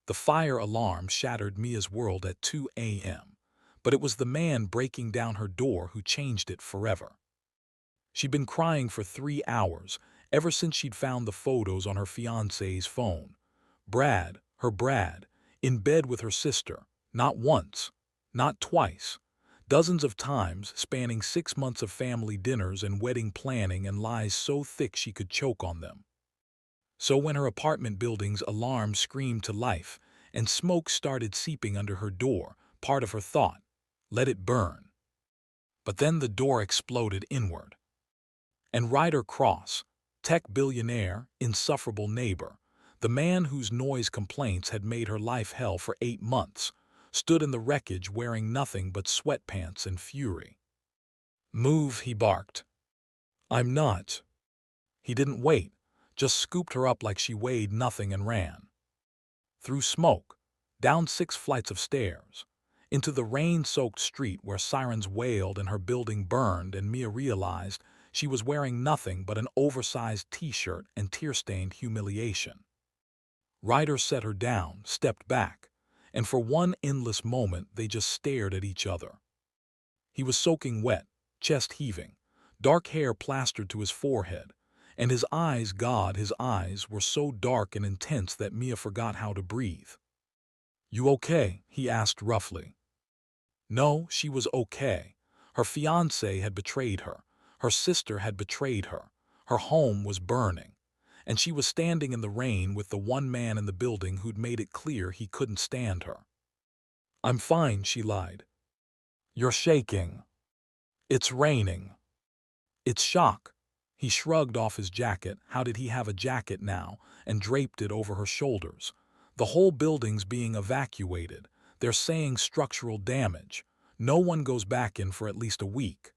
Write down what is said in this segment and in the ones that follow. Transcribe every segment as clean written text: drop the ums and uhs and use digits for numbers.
The fire alarm shattered Mia's world at 2 a.m., but it was the man breaking down her door who changed it forever. She'd been crying for 3 hours, ever since she'd found the photos on her fiancé's phone. Brad, in bed with her sister, not once, not twice, dozens of times, spanning 6 months of family dinners and wedding planning and lies so thick she could choke on them. So when her apartment building's alarm screamed to life and smoke started seeping under her door, part of her thought, let it burn. But then the door exploded inward. And Ryder Cross, tech billionaire, insufferable neighbor, the man whose noise complaints had made her life hell for 8 months, stood in the wreckage wearing nothing but sweatpants and fury. "Move," he barked. "I'm not." He didn't wait, just scooped her up like she weighed nothing and ran. Through smoke, down 6 flights of stairs, into the rain-soaked street where sirens wailed and her building burned, and Mia realized she was wearing nothing but an oversized t-shirt and tear-stained humiliation. Ryder set her down, stepped back, and for one endless moment they just stared at each other. He was soaking wet, chest heaving, dark hair plastered to his forehead, and his eyes, God, his eyes were so dark and intense that Mia forgot how to breathe. "You okay?" he asked roughly. No, she was okay. Her fiancé had betrayed her. Her sister had betrayed her. Her home was burning. And she was standing in the rain with the one man in the building who'd made it clear he couldn't stand her. "I'm fine," she lied. "You're shaking." "It's raining." "It's shock." He shrugged off his jacket, how did he have a jacket now, and draped it over her shoulders. "The whole building's being evacuated. They're saying structural damage. No one goes back in for at least a week."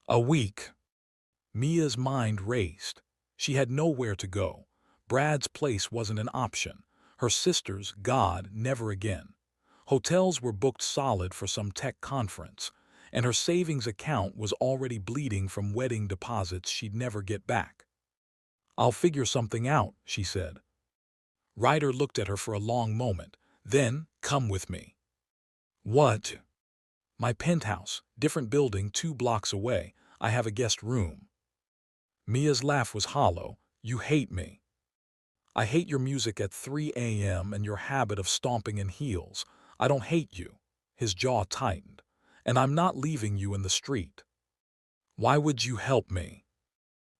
A week? Mia's mind raced. She had nowhere to go. Brad's place wasn't an option. Her sister's, God, never again. Hotels were booked solid for some tech conference, and her savings account was already bleeding from wedding deposits she'd never get back. "I'll figure something out," she said. Ryder looked at her for a long moment. Then, "Come with me." "What?" "My penthouse, different building 2 blocks away. I have a guest room." Mia's laugh was hollow. "You hate me." "I hate your music at 3 a.m. and your habit of stomping in heels. I don't hate you." His jaw tightened. "And I'm not leaving you in the street." "Why would you help me?"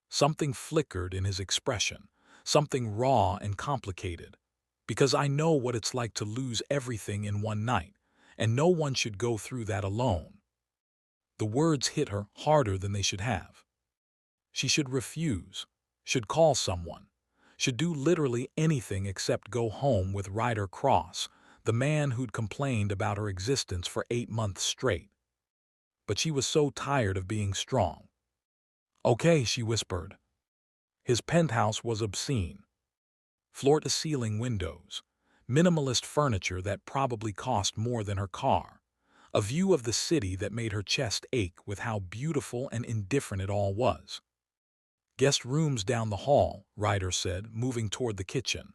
Something flickered in his expression, something raw and complicated. "Because I know what it's like to lose everything in one night, and no one should go through that alone." The words hit her harder than they should have. She should refuse, should call someone, should do literally anything except go home with Ryder Cross, the man who'd complained about her existence for 8 months straight. But she was so tired of being strong. "Okay," she whispered. His penthouse was obscene. Floor-to-ceiling windows, minimalist furniture that probably cost more than her car, a view of the city that made her chest ache with how beautiful and indifferent it all was. "Guest rooms down the hall," Ryder said, moving toward the kitchen.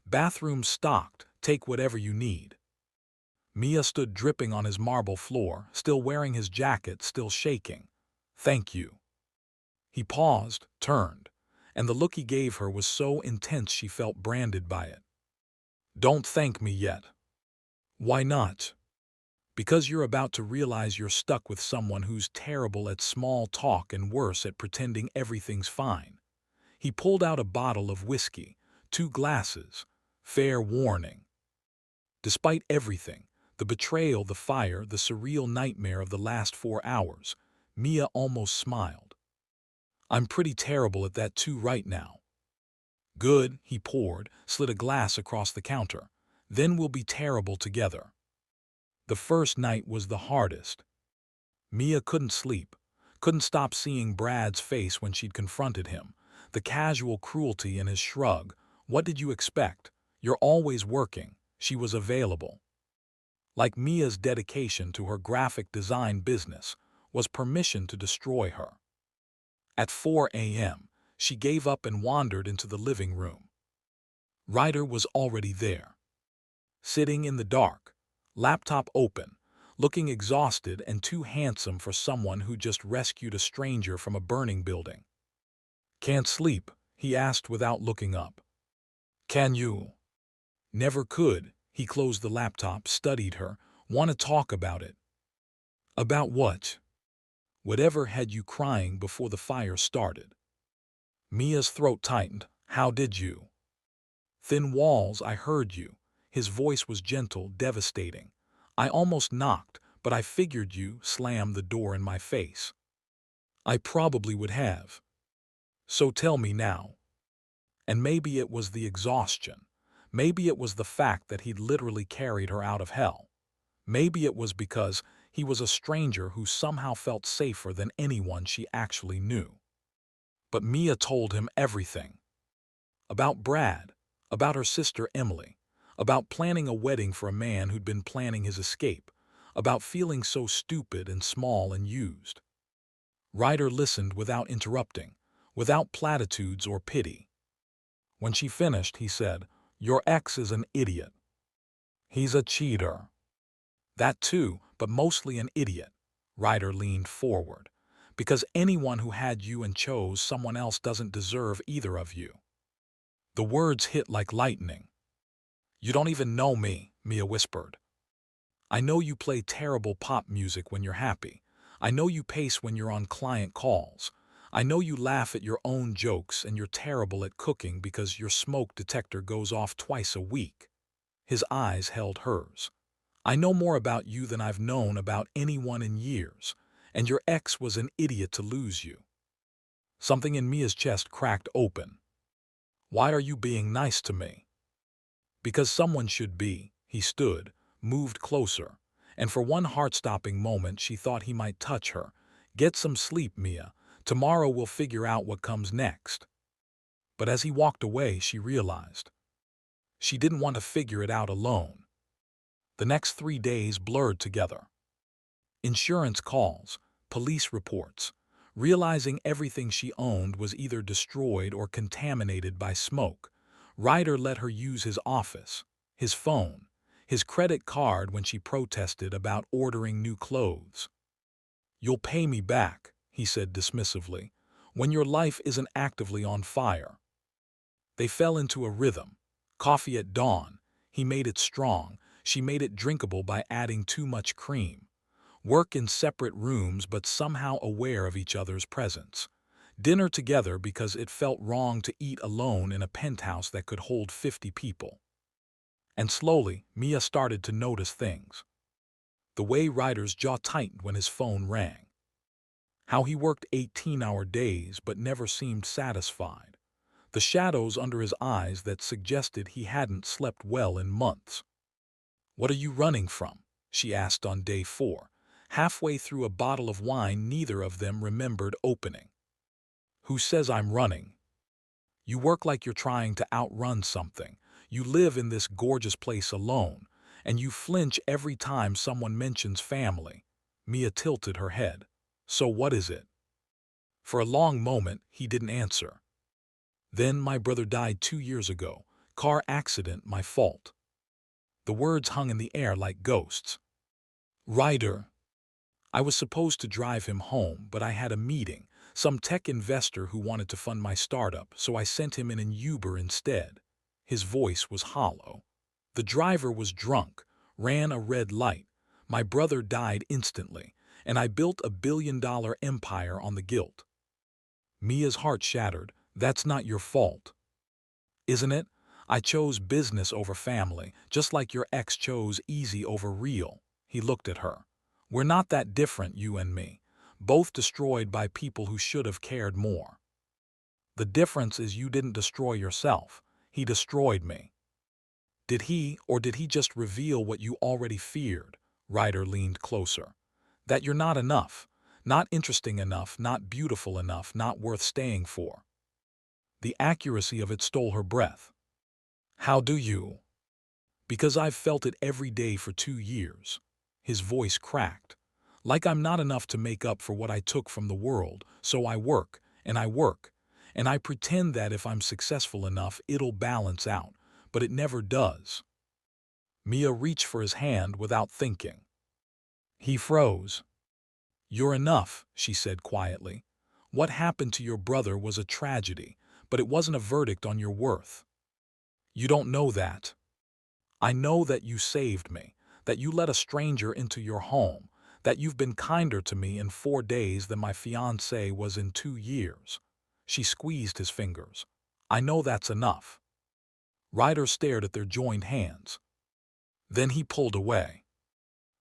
"Bathrooms stocked, take whatever you need." Mia stood dripping on his marble floor, still wearing his jacket, still shaking. "Thank you." He paused, turned, and the look he gave her was so intense she felt branded by it. "Don't thank me yet." "Why not?" "Because you're about to realize you're stuck with someone who's terrible at small talk and worse at pretending everything's fine." He pulled out a bottle of whiskey, 2 glasses. Fair warning. Despite everything, the betrayal, the fire, the surreal nightmare of the last 4 hours, Mia almost smiled. "I'm pretty terrible at that too right now." "Good," he poured, slid a glass across the counter. "Then we'll be terrible together." The first night was the hardest. Mia couldn't sleep, couldn't stop seeing Brad's face when she'd confronted him, the casual cruelty in his shrug. "What did you expect? You're always working." She was available. Like Mia's dedication to her graphic design business was permission to destroy her. At 4 a.m., she gave up and wandered into the living room. Ryder was already there. sitting in the dark, laptop open, looking exhausted and too handsome for someone who just rescued a stranger from a burning building. "Can't sleep?" he asked without looking up. "Can you?" "Never could." He closed the laptop, studied her. "Want to talk about it?" "About what?" "Whatever had you crying before the fire started." Mia's throat tightened. "How did you?" "Thin walls, I heard you." His voice was gentle, devastating. "I almost knocked, but I figured you slammed the door in my face." "I probably would have." "So tell me now." And maybe it was the exhaustion. Maybe it was the fact that he'd literally carried her out of hell. Maybe it was because he was a stranger who somehow felt safer than anyone she actually knew. But Mia told him everything. About Brad, about her sister Emily, about planning a wedding for a man who'd been planning his escape, about feeling so stupid and small and used. Ryder listened without interrupting, without platitudes or pity. When she finished, he said, "Your ex is an idiot. He's a cheater." "That too, but mostly an idiot." Ryder leaned forward. "Because anyone who had you and chose someone else doesn't deserve either of you." The words hit like lightning. "You don't even know me," Mia whispered. "I know you play terrible pop music when you're happy. I know you pace when you're on client calls. I know you laugh at your own jokes and you're terrible at cooking because your smoke detector goes off twice a week." His eyes held hers. "I know more about you than I've known about anyone in years, and your ex was an idiot to lose you." Something in Mia's chest cracked open. "Why are you being nice to me?" "Because someone should be." He stood, moved closer, and for one heart-stopping moment she thought he might touch her. "Get some sleep, Mia. Tomorrow we'll figure out what comes next." But as he walked away, she realized she didn't want to figure it out alone. The next 3 days blurred together. Insurance calls, police reports, realizing everything she owned was either destroyed or contaminated by smoke. Ryder let her use his office, his phone, his credit card when she protested about ordering new clothes. "You'll pay me back," he said dismissively, "when your life isn't actively on fire." They fell into a rhythm. Coffee at dawn. He made it strong. She made it drinkable by adding too much cream. Work in separate rooms but somehow aware of each other's presence. Dinner together because it felt wrong to eat alone in a penthouse that could hold 50 people. And slowly, Mia started to notice things. The way Ryder's jaw tightened when his phone rang. How he worked 18-hour days but never seemed satisfied. The shadows under his eyes that suggested he hadn't slept well in months. "What are you running from?" she asked on day 4. Halfway through a bottle of wine neither of them remembered opening. "Who says I'm running?" "You work like you're trying to outrun something. You live in this gorgeous place alone, and you flinch every time someone mentions family." Mia tilted her head. "So what is it?" For a long moment, he didn't answer. "Then my brother died 2 years ago. Car accident, my fault." The words hung in the air like ghosts. "Ryder." "I was supposed to drive him home, but I had a meeting, some tech investor who wanted to fund my startup, so I sent him in an Uber instead." His voice was hollow. "The driver was drunk, ran a red light. My brother died instantly, and I built a billion-dollar empire on the guilt." Mia's heart shattered. "That's not your fault." "Isn't it? I chose business over family, just like your ex chose easy over real." He looked at her. "We're not that different, you and me. Both destroyed by people who should have cared more. The difference is you didn't destroy yourself. He destroyed me." "Did he, or did he just reveal what you already feared?" Ryder leaned closer. "That you're not enough. Not interesting enough, not beautiful enough, not worth staying for." The accuracy of it stole her breath. "How do you?" "Because I've felt it every day for 2 years." His voice cracked. "Like I'm not enough to make up for what I took from the world, so I work, and I work, and I pretend that if I'm successful enough it'll balance out, but it never does." Mia reached for his hand without thinking. He froze. "You're enough," she said quietly. "What happened to your brother was a tragedy, but it wasn't a verdict on your worth. You don't know that. I know that you saved me, that you let a stranger into your home, that you've been kinder to me in 4 days than my fiancé was in 2 years." She squeezed his fingers. "I know that's enough." Ryder stared at their joined hands. Then he pulled away.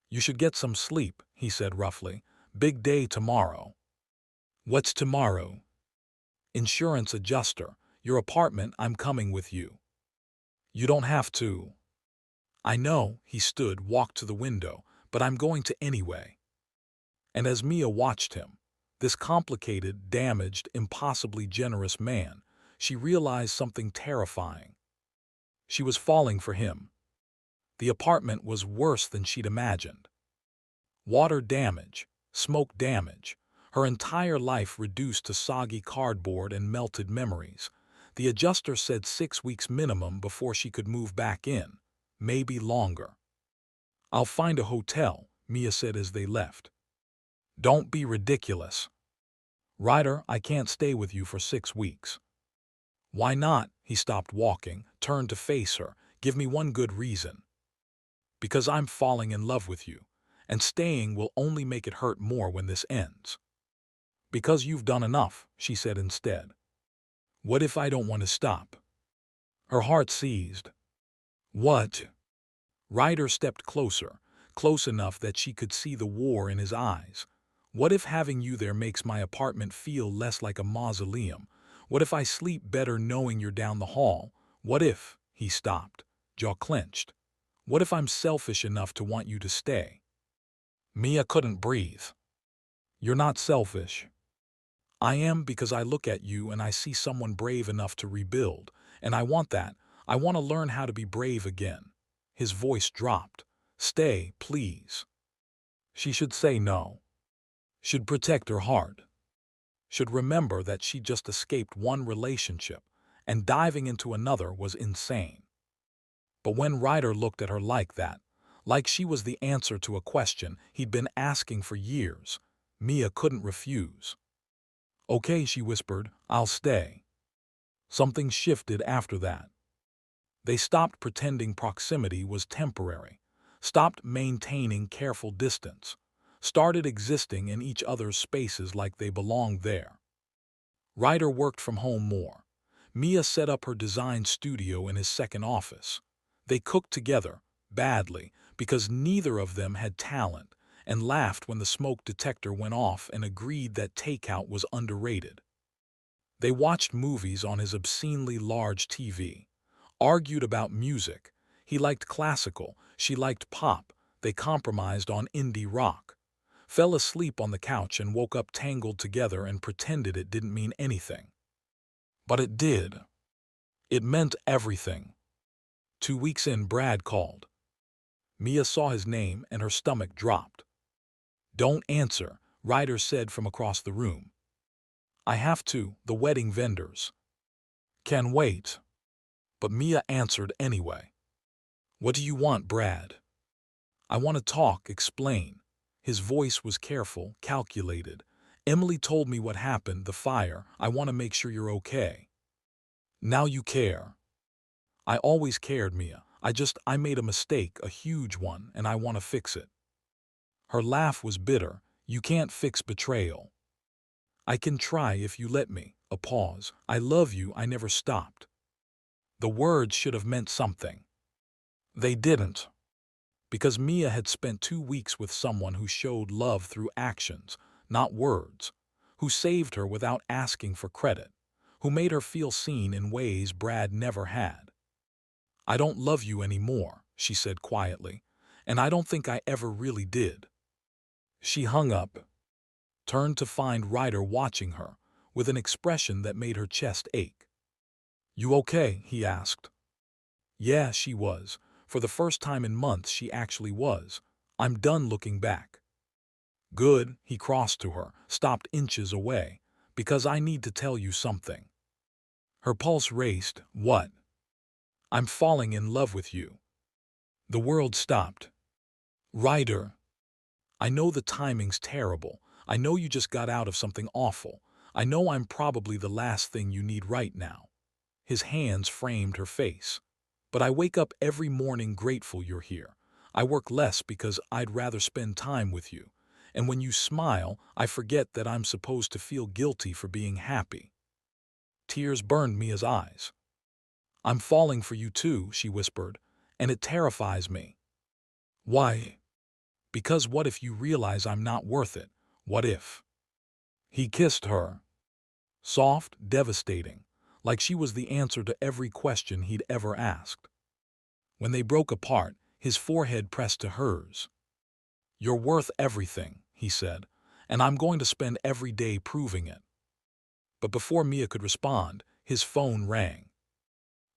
"You should get some sleep," he said roughly. "Big day tomorrow." "What's tomorrow?" "Insurance adjuster. Your apartment, I'm coming with you." "You don't have to." "I know," he stood, walked to the window, "but I'm going to anyway." And as Mia watched him, this complicated, damaged, impossibly generous man, she realized something terrifying. She was falling for him. The apartment was worse than she'd imagined. Water damage, smoke damage, her entire life reduced to soggy cardboard and melted memories. The adjuster said 6 weeks minimum before she could move back in, maybe longer. "I'll find a hotel," Mia said as they left. "Don't be ridiculous." "Ryder, I can't stay with you for 6 weeks." "Why not?" He stopped walking, turned to face her. "Give me one good reason." "Because I'm falling in love with you, and staying will only make it hurt more when this ends." "Because you've done enough," she said instead. "What if I don't want to stop?" Her heart seized. "What?" Ryder stepped closer, close enough that she could see the war in his eyes. "What if having you there makes my apartment feel less like a mausoleum? What if I sleep better knowing you're down the hall? What if—" He stopped, jaw clenched. "What if I'm selfish enough to want you to stay?" Mia couldn't breathe. "You're not selfish." "I am, because I look at you and I see someone brave enough to rebuild, and I want that. I want to learn how to be brave again." His voice dropped. "Stay, please." She should say no. Should protect her heart. Should remember that she just escaped one relationship, and diving into another was insane. But when Ryder looked at her like that, like she was the answer to a question he'd been asking for years, Mia couldn't refuse. "Okay," she whispered, "I'll stay." Something shifted after that. They stopped pretending proximity was temporary, stopped maintaining careful distance, started existing in each other's spaces like they belonged there. Ryder worked from home more. Mia set up her design studio in his second office. They cooked together, badly, because neither of them had talent, and laughed when the smoke detector went off and agreed that takeout was underrated. They watched movies on his obscenely large TV, argued about music. He liked classical, she liked pop. They compromised on indie rock. Fell asleep on the couch and woke up tangled together and pretended it didn't mean anything. But it did. It meant everything. 2 weeks in, Brad called. Mia saw his name and her stomach dropped. "Don't answer," Ryder said from across the room. "I have to, the wedding vendors." "Can wait." But Mia answered anyway. "What do you want, Brad?" "I want to talk, explain." His voice was careful, calculated. "Emily told me what happened, the fire. I want to make sure you're okay." "Now you care." "I always cared, Mia. I made a mistake, a huge one, and I want to fix it." Her laugh was bitter. "You can't fix betrayal." "I can try if you let me." A pause. "I love you, I never stopped." The words should have meant something. They didn't. Because Mia had spent 2 weeks with someone who showed love through actions, not words, who saved her without asking for credit, who made her feel seen in ways Brad never had. "I don't love you anymore," she said quietly, "and I don't think I ever really did." She hung up, turned to find Ryder watching her, with an expression that made her chest ache. "You okay?" he asked. Yeah, she was. For the first time in months she actually was. "I'm done looking back." "Good," he crossed to her, stopped inches away. "Because I need to tell you something." Her pulse raced. "What?" "I'm falling in love with you." The world stopped. Ryder, I know the timing's terrible. I know you just got out of something awful. I know I'm probably the last thing you need right now. His hands framed her face. But I wake up every morning grateful you're here. I work less because I'd rather spend time with you. And when you smile, I forget that I'm supposed to feel guilty for being happy. Tears burned Mia's eyes. I'm falling for you too, she whispered, and it terrifies me. Why? Because what if you realize I'm not worth it? What if? He kissed her. Soft, devastating, like she was the answer to every question he'd ever asked. When they broke apart, his forehead pressed to hers. You're worth everything, he said, and I'm going to spend every day proving it. But before Mia could respond, his phone rang.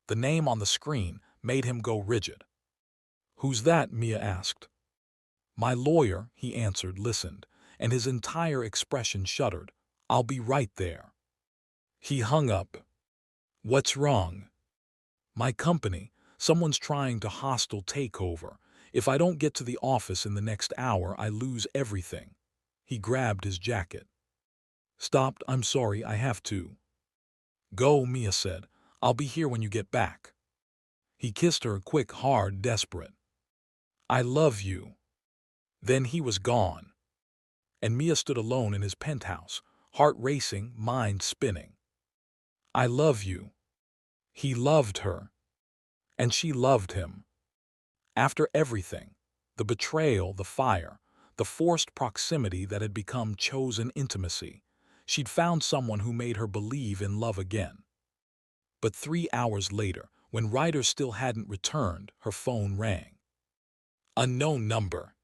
The name on the screen made him go rigid. Who's that? Mia asked. My lawyer, he answered, listened, and his entire expression shuddered. I'll be right there. He hung up. What's wrong? My company. Someone's trying to hostile takeover. If I don't get to the office in the next hour, I lose everything. He grabbed his jacket. Stopped. I'm sorry, I have to. Go, Mia said. I'll be here when you get back. He kissed her, quick, hard, desperate. I love you. Then he was gone. And Mia stood alone in his penthouse, heart racing, mind spinning. I love you. He loved her. And she loved him. After everything, the betrayal, the fire, the forced proximity that had become chosen intimacy, she'd found someone who made her believe in love again. But 3 hours later, when Ryder still hadn't returned, her phone rang. Unknown number.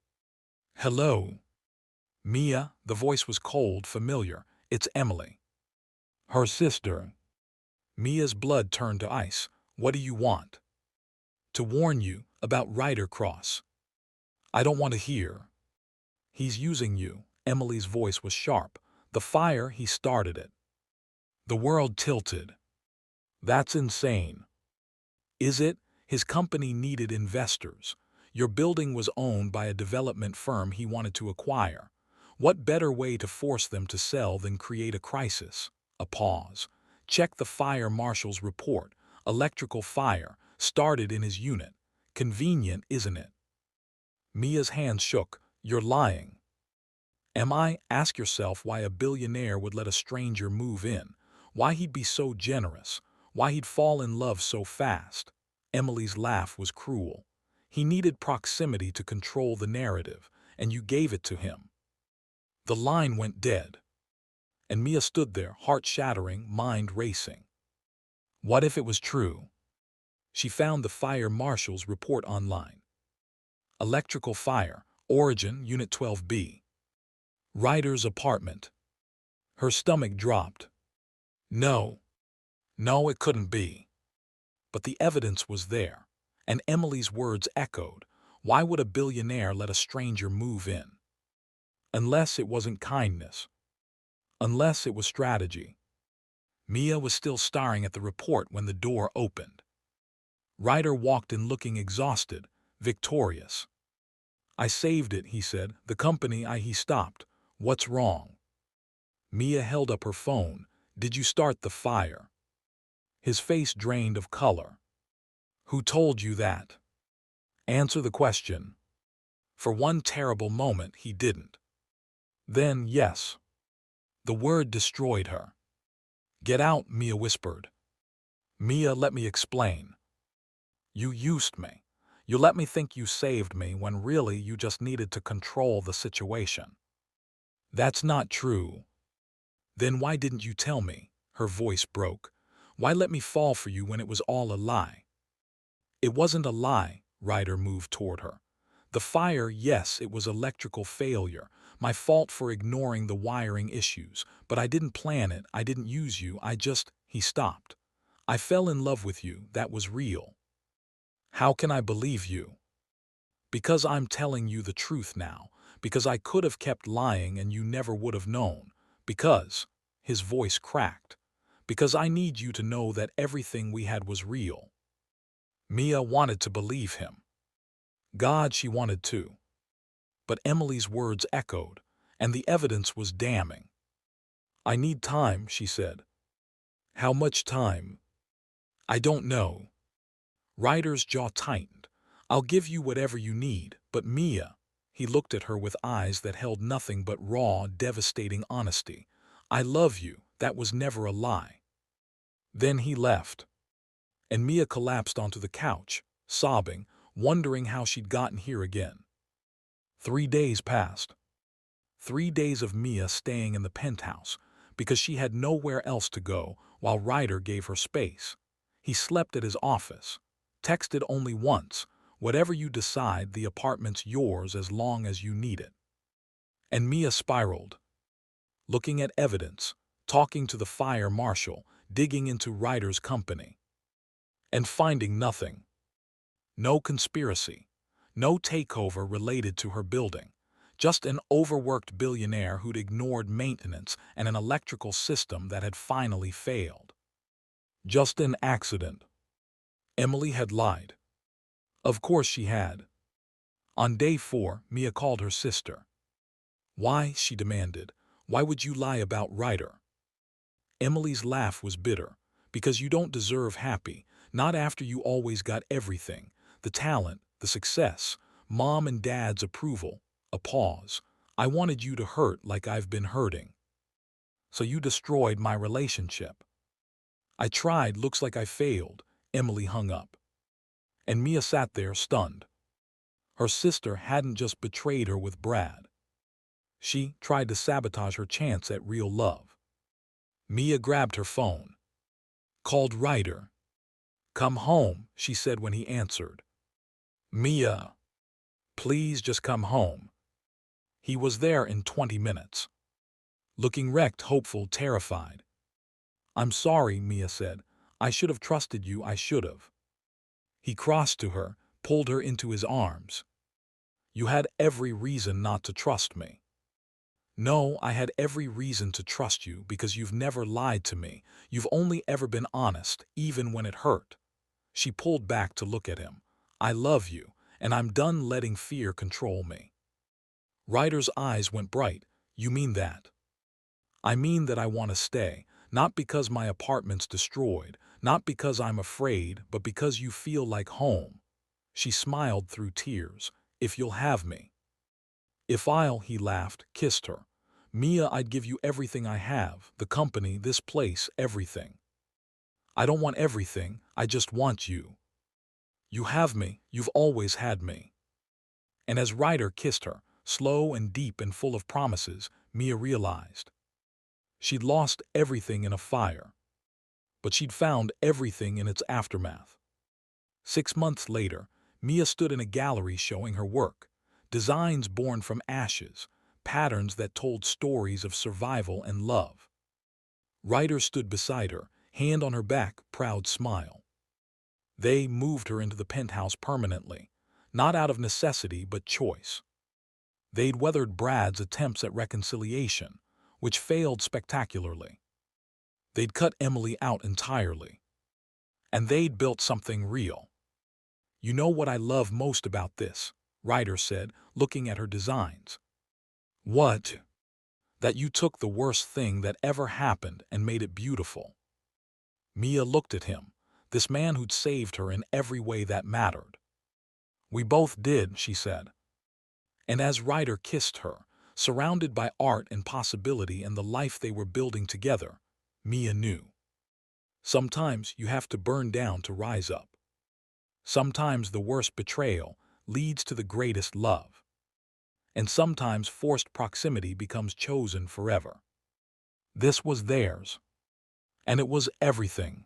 Hello. Mia, the voice was cold, familiar. It's Emily. Her sister. Mia's blood turned to ice. What do you want? To warn you about Ryder Cross. I don't want to hear. He's using you. Emily's voice was sharp. The fire, he started it. The world tilted. That's insane. Is it? His company needed investors. Your building was owned by a development firm he wanted to acquire. What better way to force them to sell than create a crisis? A pause. Check the fire marshal's report. Electrical fire started in his unit. Convenient, isn't it? Mia's hands shook. You're lying. Am I? Ask yourself why a billionaire would let a stranger move in. Why he'd be so generous. Why he'd fall in love so fast. Emily's laugh was cruel. He needed proximity to control the narrative, and you gave it to him. The line went dead. And Mia stood there, heart shattering, mind racing. What if it was true? She found the fire marshal's report online. Electrical fire, origin, Unit 12B. Ryder's apartment. Her stomach dropped. No, it couldn't be. But the evidence was there, and Emily's words echoed. Why would a billionaire let a stranger move in? Unless it wasn't kindness. Unless it was strategy. Mia was still staring at the report when the door opened. Ryder walked in looking exhausted, victorious. I saved it, he said. The company, he stopped. What's wrong? Mia held up her phone. Did you start the fire? His face drained of color. Who told you that? Answer the question. For one terrible moment, he didn't. Then, yes. The word destroyed her. Get out, Mia whispered. Mia, let me explain. You used me. You let me think you saved me when really you just needed to control the situation. That's not true. Then why didn't you tell me? Her voice broke. Why let me fall for you when it was all a lie? It wasn't a lie. Ryder moved toward her. The fire, yes, it was electrical failure. My fault for ignoring the wiring issues. But I didn't plan it. I didn't use you. He stopped. I fell in love with you. That was real. How can I believe you? Because I'm telling you the truth now. Because I could have kept lying and you never would have known. Because, his voice cracked. Because I need you to know that everything we had was real. Mia wanted to believe him. God, she wanted to. But Emily's words echoed, and the evidence was damning. I need time, she said. How much time? I don't know. Ryder's jaw tightened. I'll give you whatever you need, but Mia, he looked at her with eyes that held nothing but raw, devastating honesty. I love you, that was never a lie. Then he left, and Mia collapsed onto the couch, sobbing, wondering how she'd gotten here again. 3 days passed. 3 days of Mia staying in the penthouse, because she had nowhere else to go, while Ryder gave her space. He slept at his office, texted only once, whatever you decide, the apartment's yours as long as you need it. And Mia spiraled, looking at evidence, talking to the fire marshal, digging into Ryder's company, and finding nothing. No conspiracy, no takeover related to her building, just an overworked billionaire who'd ignored maintenance and an electrical system that had finally failed. Just an accident. Emily had lied. Of course she had. On day 4, Mia called her sister. Why, she demanded, why would you lie about Ryder? Emily's laugh was bitter. Because you don't deserve happy, not after you always got everything. The talent, the success, mom and dad's approval. A pause. I wanted you to hurt like I've been hurting. So you destroyed my relationship. I tried, looks like I failed. Emily hung up. And Mia sat there stunned. Her sister hadn't just betrayed her with Brad. She tried to sabotage her chance at real love. Mia grabbed her phone. Called Ryder. Come home, she said when he answered. Mia, please just come home. He was there in 20 minutes. Looking wrecked, hopeful, terrified. I'm sorry, Mia said. I should have trusted you, I should have. He crossed to her, pulled her into his arms. You had every reason not to trust me. No, I had every reason to trust you because you've never lied to me. You've only ever been honest, even when it hurt. She pulled back to look at him. I love you, and I'm done letting fear control me. Ryder's eyes went bright. You mean that? I mean that I want to stay, not because my apartment's destroyed, not because I'm afraid, but because you feel like home. She smiled through tears. If you'll have me. If I'll, he laughed, kissed her. Mia, I'd give you everything I have, the company, this place, everything. I don't want everything, I just want you. You have me, you've always had me. And as Ryder kissed her, slow and deep and full of promises, Mia realized. She'd lost everything in a fire, but she'd found everything in its aftermath. 6 months later, Mia stood in a gallery showing her work, designs born from ashes, patterns that told stories of survival and love. Ryder stood beside her, hand on her back, proud smile. They moved her into the penthouse permanently, not out of necessity but choice. They'd weathered Brad's attempts at reconciliation, which failed spectacularly. They'd cut Emily out entirely. And they'd built something real. You know what I love most about this, Ryder said, looking at her designs. What? That you took the worst thing that ever happened and made it beautiful. Mia looked at him, this man who'd saved her in every way that mattered. We both did, she said. And as Ryder kissed her, surrounded by art and possibility and the life they were building together, Mia knew. Sometimes you have to burn down to rise up. Sometimes the worst betrayal leads to the greatest love. And sometimes forced proximity becomes chosen forever. This was theirs. And it was everything.